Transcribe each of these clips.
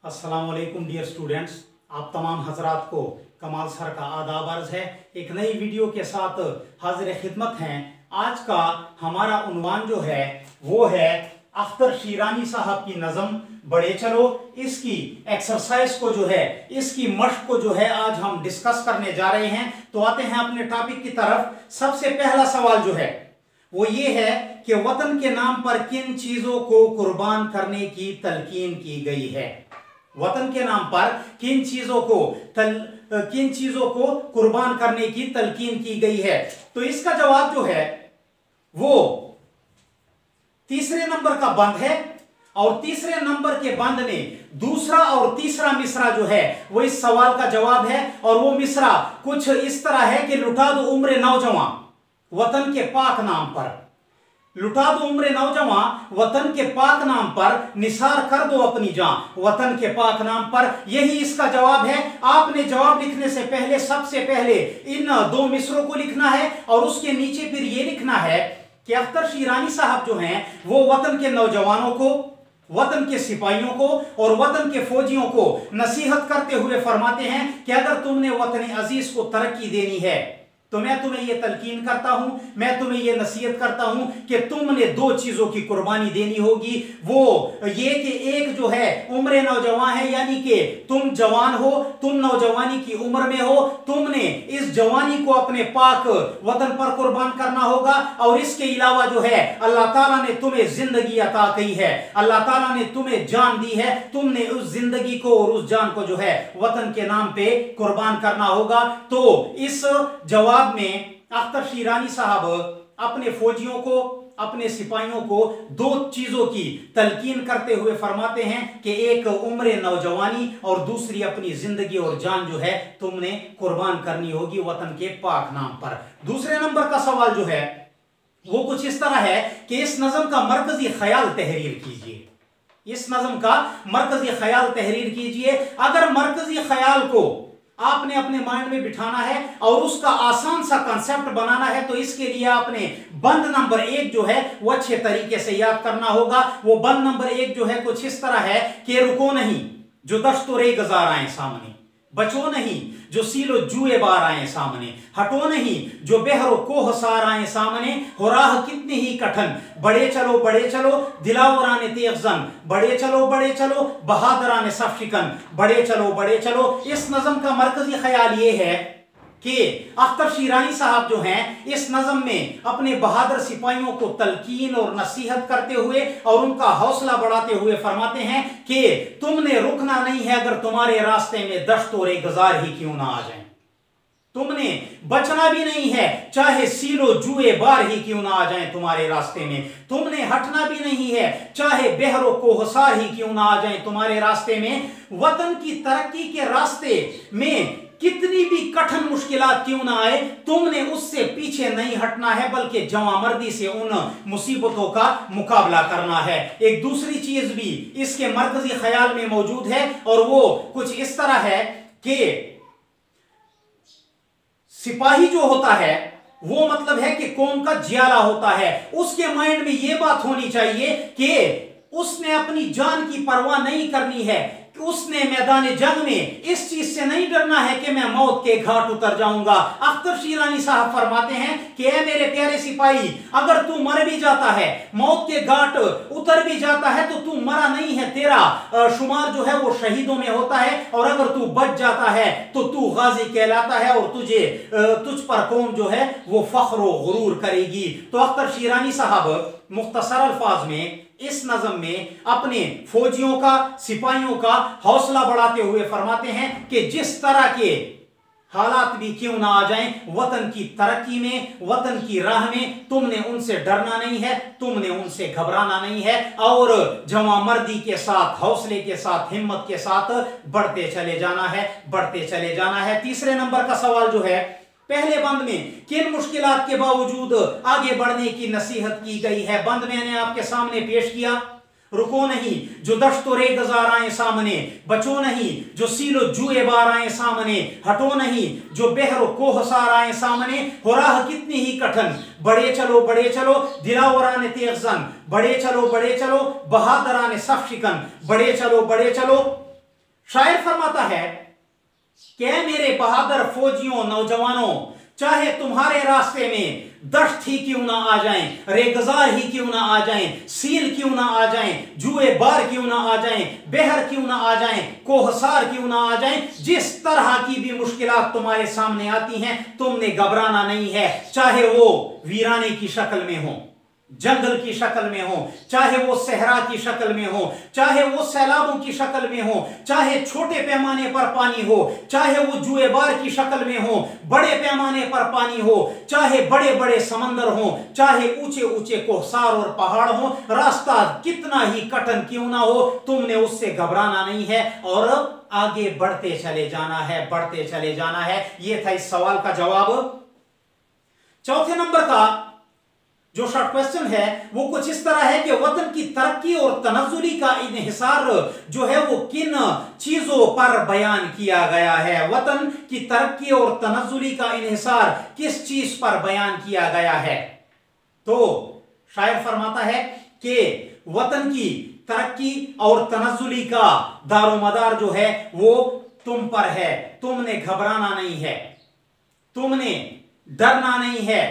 अस्सलाम वालेकुम dear students, आप तमाम हजरात को कमाल सर का आदाब अर्ज है। एक नई वीडियो के साथ हाजिर खिदमत हैं। आज का हमारा उन्वान जो है वो है अख्तर शीरानी साहब की नज़म बड़े चलो। इसकी एक्सरसाइज को जो है, इसकी मश्क को जो है आज हम डिस्कस करने जा रहे हैं। तो आते हैं अपने टॉपिक की तरफ। सबसे पहला सवाल जो है वो ये है कि वतन के नाम पर किन चीजों को कुर्बान करने की तलकीन की गई है। वतन के नाम पर किन चीजों को कुर्बान करने की तलकीन की गई है। तो इसका जवाब जो है वो तीसरे नंबर का बंद है, और तीसरे नंबर के बंद में दूसरा और तीसरा मिसरा जो है वो इस सवाल का जवाब है। और वो मिसरा कुछ इस तरह है कि लुटा दो उम्र नौजवान वतन के पाक नाम पर, लुटा दो उम्र नौजवान वतन के पाक नाम पर, निसार कर दो अपनी जान वतन के पाक नाम पर। यही इसका जवाब है। आपने जवाब लिखने से पहले सबसे पहले इन दो मिसरों को लिखना है और उसके नीचे फिर यह लिखना है कि अख्तर शीरानी साहब जो हैं वो वतन के नौजवानों को, वतन के सिपाहियों को और वतन के फौजियों को नसीहत करते हुए फरमाते हैं कि अगर तुमने वतन अजीज को तरक्की देनी है तो मैं तुम्हें यह तलकीन करता हूं, मैं तुम्हें यह नसीहत करता हूं कि तुमने दो चीजों की कुर्बानी देनी होगी। वो ये कि एक जो है उम्र नौजवान है, यानी कि तुम जवान हो, तुम नौजवानी की उम्र में हो, तुमने इस जवानी को अपने पाक वतन पर कुर्बान करना होगा। और इसके अलावा जो है अल्लाह ताला ने तुम्हें जिंदगी अता की है, अल्लाह ताला ने तुम्हें जान दी है, तुमने उस जिंदगी को और उस जान को जो है वतन के नाम पे कुर्बान करना होगा। तो इस जवाब में अख्तर शीरानी साहब अपने फौजियों को, अपने सिपाहियों को दो चीजों की तलकीन करते हुए फरमाते हैं कि एक उम्र नौजवानी और दूसरी अपनी जिंदगी और जान जो है तुमने कुर्बान करनी होगी वतन के पाक नाम पर। दूसरे नंबर का सवाल जो है वो कुछ इस तरह है कि इस नज़म का मरकजी ख्याल तहरीर कीजिए। इस नज़म का मरकजी ख्याल तहरीर कीजिए। अगर मरकजी ख्याल को आपने अपने माइंड में बिठाना है और उसका आसान सा कंसेप्ट बनाना है तो इसके लिए आपने बंद नंबर 1 जो है वो अच्छे तरीके से याद करना होगा। वो बंद नंबर 1 जो है कुछ इस तरह है कि रुको नहीं जो दस्तूरे गुजार आए सामने, बचो नहीं जो सीलो जुए बार आए सामने, हटो नहीं जो बेहरो कोहसार आए सामने, हो राह कितनी ही कठिन, बड़े चलो दिलावराने तेगजन, बड़े चलो बहादराने सफशिकन, बड़े चलो। इस नज़म का मरकजी ख्याल ये है कि अख्तर शीरानी साहब जो हैं इस नज़म में अपने बहादुर सिपाहियों को तलकीन और नसीहत करते हुए और उनका हौसला बढ़ाते हुए फरमाते हैं कि तुमने रुकना नहीं है अगर तुम्हारे रास्ते में दस्तूरे गुजार ही क्यों ना आ जाएं, तुमने बचना भी नहीं है चाहे सीलो जुए बार ही क्यों ना आ जाएं तुम्हारे रास्ते में, तुमने हटना भी नहीं है चाहे बहरो कोहसार ही क्यों ना आ जाएं तुम्हारे रास्ते में। वतन की तरक्की के रास्ते में कितनी भी कठिन मुश्किलात क्यों ना आए तुमने उससे पीछे नहीं हटना है, बल्कि जवामर्दी से उन मुसीबतों का मुकाबला करना है। एक दूसरी चीज भी इसके मरकजी ख्याल में मौजूद है और वो कुछ इस तरह है कि सिपाही जो होता है वो मतलब है कि कौम का जियाला होता है। उसके माइंड में ये बात होनी चाहिए कि उसने अपनी जान की परवाह नहीं करनी है, उसने मैदान जंग में इस चीज से नहीं डरना है कि मैं मौत के घाट उतर जाऊंगा। अख्तर शीरानी साहब फरमाते हैं कि ऐ मेरे प्यारे सिपाही, अगर तू मर भी जाता है, मौत के घाट उतर भी जाता है तो तू मरा नहीं है, तेरा शुमार जो है वो शहीदों में होता है, और अगर तू बच जाता है तो तू गाजी कहलाता है और तुझ पर कौम जो है वो फख्र व गुरूर करेगी। तो अख्तर शीरानी साहब मुख्तसर अल्फाज में इस नज़म में अपने फौजियों का, सिपाहियों का हौसला बढ़ाते हुए फरमाते हैं कि जिस तरह के हालात भी क्यों ना आ जाएं, वतन की तरक्की में, वतन की राह में तुमने उनसे डरना नहीं है, तुमने उनसे घबराना नहीं है, और जवामर्दी के साथ, हौसले के साथ, हिम्मत के साथ बढ़ते चले जाना है। तीसरे नंबर का सवाल जो है पहले बंद में किन मुश्किलात के बावजूद आगे बढ़ने की नसीहत की गई है। बंद मैंने आपके सामने पेश किया। रुको नहीं जो दस्तूरे गुजार आए सामने, बचो नहीं जो सीलो जुए बार आए सामने, हटो नहीं जो बहरो कोहसार आए सामने, हो राह कितनी ही कठिन, बड़े चलो दिलावराने तेगजन, बड़े चलो बहादराने सफशिकन, बड़े चलो शायर फरमाता है कि मेरे बहादुर फौजियों, नौजवानों, चाहे तुम्हारे रास्ते में दश्त ही क्यों ना आ जाएं, रेगजार ही क्यों ना आ जाएं, सील क्यों ना आ जाएं, जुए बार क्यों ना आ जाएं, बहर क्यों ना आ जाएं, कोहसार क्यों ना आ जाएं, जिस तरह की भी मुश्किलात तुम्हारे सामने आती हैं, तुमने घबराना नहीं है। चाहे वो वीराने की शक्ल में हो, जंगल की शक्ल में हो, चाहे वो सहरा की शक्ल में हो, चाहे वो सैलाबों की शक्ल में हो, चाहे छोटे पैमाने पर पानी हो, चाहे वो जुएबार की शक्ल में हो, बड़े पैमाने पर पानी हो, चाहे बड़े बड़े समंदर हो, चाहे ऊंचे ऊंचे कोहसार और पहाड़ हो, रास्ता कितना ही कठिन क्यों ना हो, तुमने उससे घबराना नहीं है और आगे बढ़ते चले जाना है, बढ़ते चले जाना है। यह था इस सवाल का जवाब। चौथे नंबर का जो शॉर्ट क्वेश्चन है वो कुछ इस तरह है कि वतन की तरक्की और तनज़्ज़ुली का इन्हिसार जो है वो किन चीजों पर बयान किया गया है। वतन की तरक्की और तनज़्ज़ुली का इन्हिसार किस चीज पर बयान किया गया है। तो शायर फरमाता है कि वतन की तरक्की और तनज़्ज़ुली का दारोमदार जो है वो तुम पर है। तुमने घबराना नहीं है, तुमने डरना नहीं है।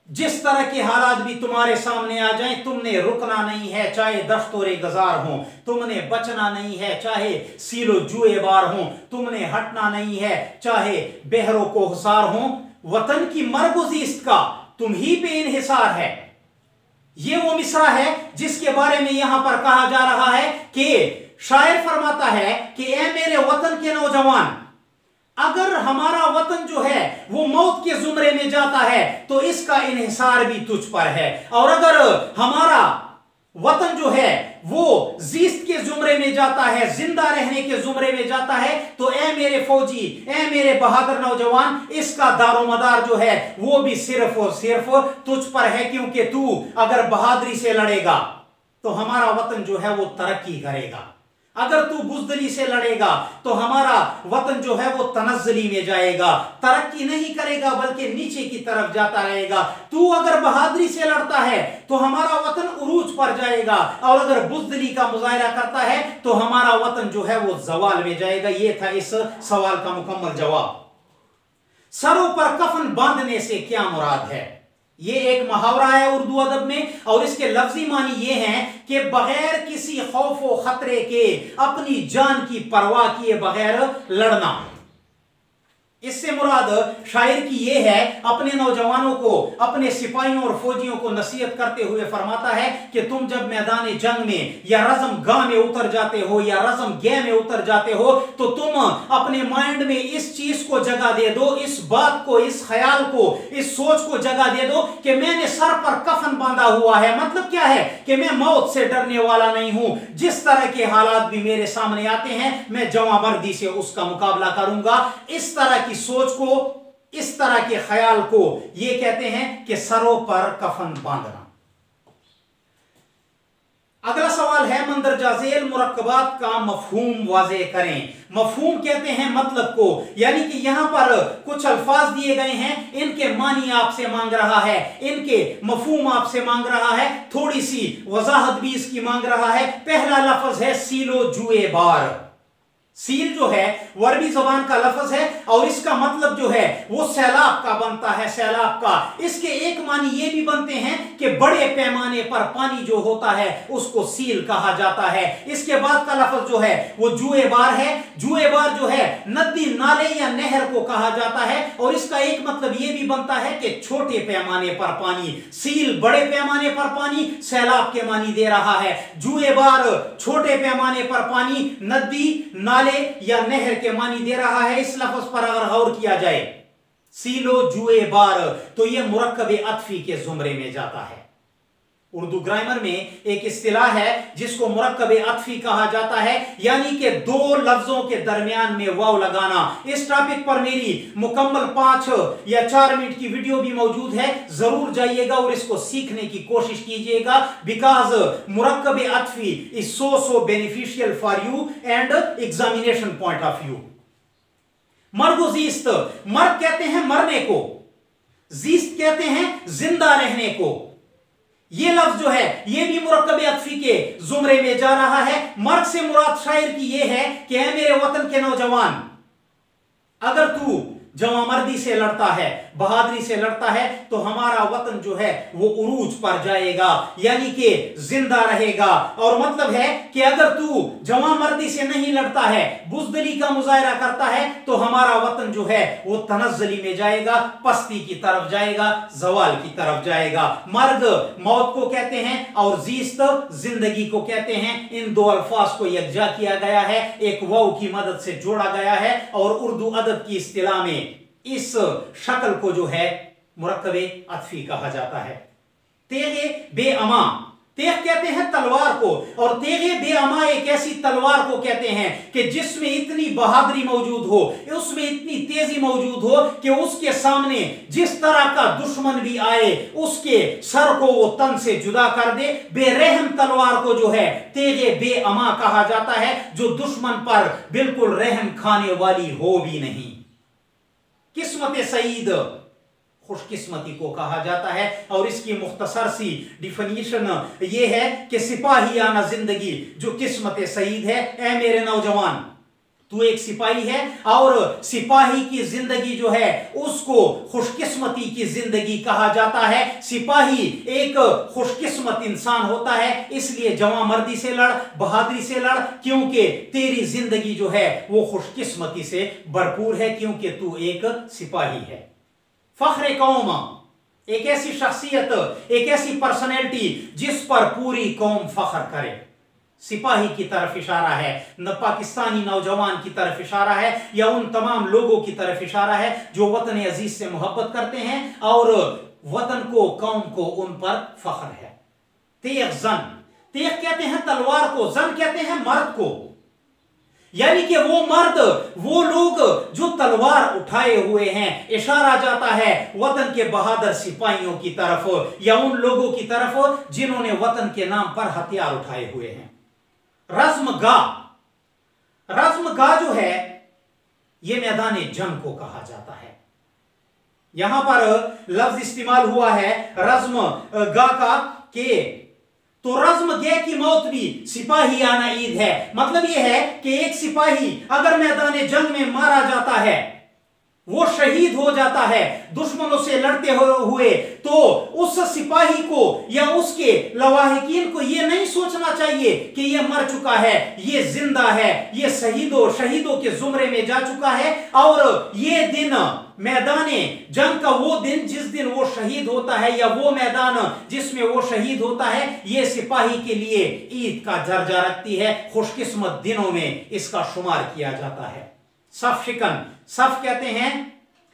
जिस तरह के हालात भी तुम्हारे सामने आ जाएं, तुमने रुकना नहीं है। चाहे दस्तूरे गजार हो, तुमने बचना नहीं है। चाहे सीलो जुएबार हो, तुमने हटना नहीं है। चाहे बहरो कोहसार हो, वतन की मरगुज़ीस्त का तुम ही पे इन्हिसार है। यह वो मिसरा है जिसके बारे में यहां पर कहा जा रहा है कि शायर फरमाता है कि ए मेरे वतन के नौजवान, अगर हमारा वतन जो है वो मौत के जुमरे में जाता है तो इसका इन्हिसार भी तुझ पर है, और अगर हमारा वतन जो है वो जीस्त के जुमरे में जाता है, जिंदा रहने के जुमरे में जाता है, तो ए मेरे फौजी, ए मेरे बहादुर नौजवान, इसका दारोमदार जो है वो भी सिर्फ और सिर्फ तुझ पर है। क्योंकि तू अगर बहादुरी से लड़ेगा तो हमारा वतन जो है वो तरक्की करेगा। अगर तू बुज़दिली से लड़ेगा तो हमारा वतन जो है वो तनज़्ज़ुली में जाएगा, तरक्की नहीं करेगा बल्कि नीचे की तरफ जाता रहेगा। तू अगर बहादुरी से लड़ता है तो हमारा वतन उरूज पर जाएगा, और अगर बुज़दिली का मुजाहिरा करता है तो हमारा वतन जो है वो ज़वाल में जाएगा। यह था इस सवाल का मुकम्मल जवाब। सरों पर कफन बांधने से क्या मुराद है? ये एक मुहावरा है उर्दू अदब में, और इसके लफ्जी मानी ये हैं कि बगैर किसी खौफ व खतरे के, अपनी जान की परवाह किए बगैर लड़ना। इससे मुराद शायर की यह है, अपने नौजवानों को, अपने सिपाहियों और फौजियों को नसीहत करते हुए फरमाता है कि तुम जब मैदान जंग में या रज़म गाह में उतर जाते हो या रज़म गह में उतर जाते हो तो तुम अपने माइंड में इस चीज को जगह दे दो, इस बात को, इस ख्याल को, इस सोच को जगह दे दो कि मैंने सर पर कफन बांधा हुआ है। मतलब क्या है कि मैं मौत से डरने वाला नहीं हूं। जिस तरह के हालात भी मेरे सामने आते हैं मैं जवामर्दी से उसका मुकाबला करूंगा। इस तरह की सोच को, इस तरह के ख्याल को ये कहते हैं कि सरों पर कफन बांधना। अगला सवाल है, मंदरजा झेल मुरक्कबात का मफहूम वाज़े करें। मफहूम कहते हैं मतलब को, यानी कि यहां पर कुछ अल्फाज दिए गए हैं, इनके मानी आपसे मांग रहा है, इनके मफहूम आपसे मांग रहा है, थोड़ी सी वजाहत भी इसकी मांग रहा है। पहला लफ्ज है सीलो जुए बार। सील जो है वो अरबी जबान का लफ्ज है और इसका मतलब जो है वो सैलाब का बनता है, सैलाब का। इसके एक मानी ये भी बनते हैं कि बड़े पैमाने पर पानी जो होता है उसको सील कहा जाता है। इसके बाद का लफ्ज जो है वो जुएबार है। जुएबार जो है नदी, नाले या नहर को कहा जाता है, और इसका एक मतलब ये भी बनता है कि छोटे पैमाने पर पानी। सील बड़े पैमाने पर पानी, सैलाब के मानी दे रहा है। जुएबार छोटे पैमाने पर पानी, नदी, नाले या नहर के मानी दे रहा है। इस लफ्ज पर अगर गौर किया जाए, सीलो जुए बार, तो यह मुरक्कबे अत्फी के जुमरे में जाता है। उर्दू ग्रामर में एक इस्तिलाह है जिसको मुरक्कबे अत्फी कहा जाता है, यानी कि दो लफ्जों के दरमियान में वाव लगाना। इस टॉपिक पर मेरी मुकम्मल 5 या 4 मिनट की वीडियो भी मौजूद है, जरूर जाइएगा और इसको सीखने की कोशिश कीजिएगा। बिकॉज मुरक्कबे अत्फी is so beneficial for you and examination point of view. मरगुज़ीस्त, मर्ग कहते हैं मरने को, जीस्त कहते हैं जिंदा रहने को। ये लफ्ज जो है ये भी मुरक्कब अत्फी के जुमरे में जा रहा है। मर्द से मुराद शायर की ये है कि ऐ मेरे वतन के नौजवान, अगर तू जवामर्दी से लड़ता है, बहादुरी से लड़ता है, तो हमारा वतन जो है वो उरूज पर जाएगा, यानी कि जिंदा रहेगा। और मतलब है कि अगर तू जवामर्दी से नहीं लड़ता है, बुज़दिली का मुजाहरा करता है, तो हमारा वतन जो है वो तनज़्ज़ुली में जाएगा, पस्ती की तरफ जाएगा, जवाल की तरफ जाएगा। मर्ग मौत को कहते हैं और जीस्त जिंदगी को कहते हैं। इन दो अल्फाज को यकजा किया गया है, एक वाव की मदद से जोड़ा गया है, और उर्दू अदब की इस्तिलाह में इस शक्ल को जो है मुरक्कबे अत्फी कहा जाता है। तेगे बेअमा, तेग कहते हैं तलवार को, और तेगे बेअमा एक ऐसी तलवार को कहते हैं कि जिसमें इतनी बहादुरी मौजूद हो, उसमें इतनी तेजी मौजूद हो कि उसके सामने जिस तरह का दुश्मन भी आए उसके सर को वो तन से जुदा कर दे। बेरहम तलवार को जो है तेगे बेअमा कहा जाता है, जो दुश्मन पर बिल्कुल रहम खाने वाली हो भी नहीं। किस्मत सईद खुशकिस्मती को कहा जाता है, और इसकी मुख्तसर सी डिफिनीशन ये है कि सिपाहियाना जिंदगी जो किस्मत सईद है। ऐ मेरे नौजवान, तू एक सिपाही है, और सिपाही की जिंदगी जो है उसको खुशकिस्मती की जिंदगी कहा जाता है। सिपाही एक खुशकिस्मत इंसान होता है, इसलिए जवामर्दी से लड़, बहादुरी से लड़, क्योंकि तेरी जिंदगी जो है वो खुशकिस्मती से भरपूर है, क्योंकि तू एक सिपाही है। फख्र कौम, एक ऐसी शख्सियत, एक ऐसी पर्सनैलिटी जिस पर पूरी कौम फख्र करे। सिपाही की तरफ इशारा है, न पाकिस्तानी नौजवान की तरफ इशारा है, या उन तमाम लोगों की तरफ इशारा है जो वतन अजीज से मोहब्बत करते हैं और वतन को, कौम को उन पर फख्र है। तेग जन, तेग कहते हैं तलवार को, जन कहते हैं मर्द को, यानी कि वो मर्द, वो लोग जो तलवार उठाए हुए हैं। इशारा जाता है वतन के बहादुर सिपाहियों की तरफ, या उन लोगों की तरफ जिन्होंने वतन के नाम पर हथियार उठाए हुए हैं। रज़्मगाह, रज़्मगाह जो है यह मैदान जंग को कहा जाता है। यहां पर लफ्ज इस्तेमाल हुआ है रज़्मगाह का, के तो रज़्मगाह की मौत भी सिपाहियाना ईद है। मतलब यह है कि एक सिपाही अगर मैदान जंग में मारा जाता है, वो शहीद हो जाता है दुश्मनों से लड़ते हुए, तो उस सिपाही को या उसके लवाहिकीन को यह नहीं सोचना चाहिए कि यह मर चुका है, यह जिंदा है, यह शहीदों के जुमरे में जा चुका है। और यह दिन, मैदान जंग का वो दिन जिस दिन वो शहीद होता है, या वो मैदान जिसमें वो शहीद होता है, ये सिपाही के लिए ईद का दर्जा रखती है। खुशकिस्मत दिनों में इसका शुमार किया जाता है। सफ शिकन, सफ कहते हैं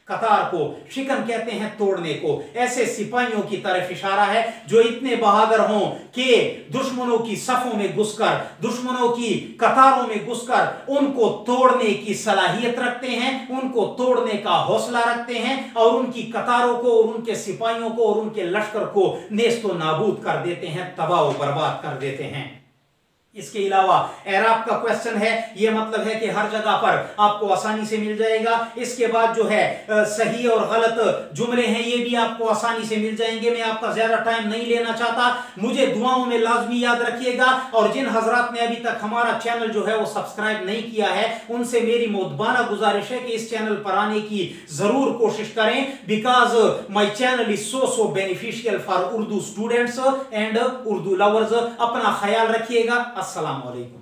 कतार को, शिकन कहते हैं तोड़ने को। ऐसे सिपाहियों की तरफ इशारा है जो इतने बहादुर हों कि दुश्मनों की सफों में घुसकर, दुश्मनों की कतारों में घुसकर उनको तोड़ने की सलाहियत रखते हैं, उनको तोड़ने का हौसला रखते हैं, और उनकी कतारों को और उनके सिपाहियों को और उनके लश्कर को नेस्तो नाबूद कर देते हैं, तबाह व बर्बाद कर देते हैं। इसके अलावा एराब का क्वेश्चन है, यह मतलब है कि हर जगह पर आपको आसानी से मिल जाएगा। इसके बाद जो है सही और गलत जुमले हैं, ये भी आपको आसानी से मिल जाएंगे। मैं आपका ज्यादा टाइम नहीं लेना चाहता, मुझे दुआओं में लाजमी याद रखिएगा। और जिन हजरात ने अभी तक हमारा चैनल जो है वो सब्सक्राइब नहीं किया है, उनसे मेरी मोदबाना गुजारिश है कि इस चैनल पर आने की जरूर कोशिश करें, because my channel is so beneficial for Urdu students and Urdu lovers. अपना ख्याल रखिएगा। अस्सलाम वालेकुम।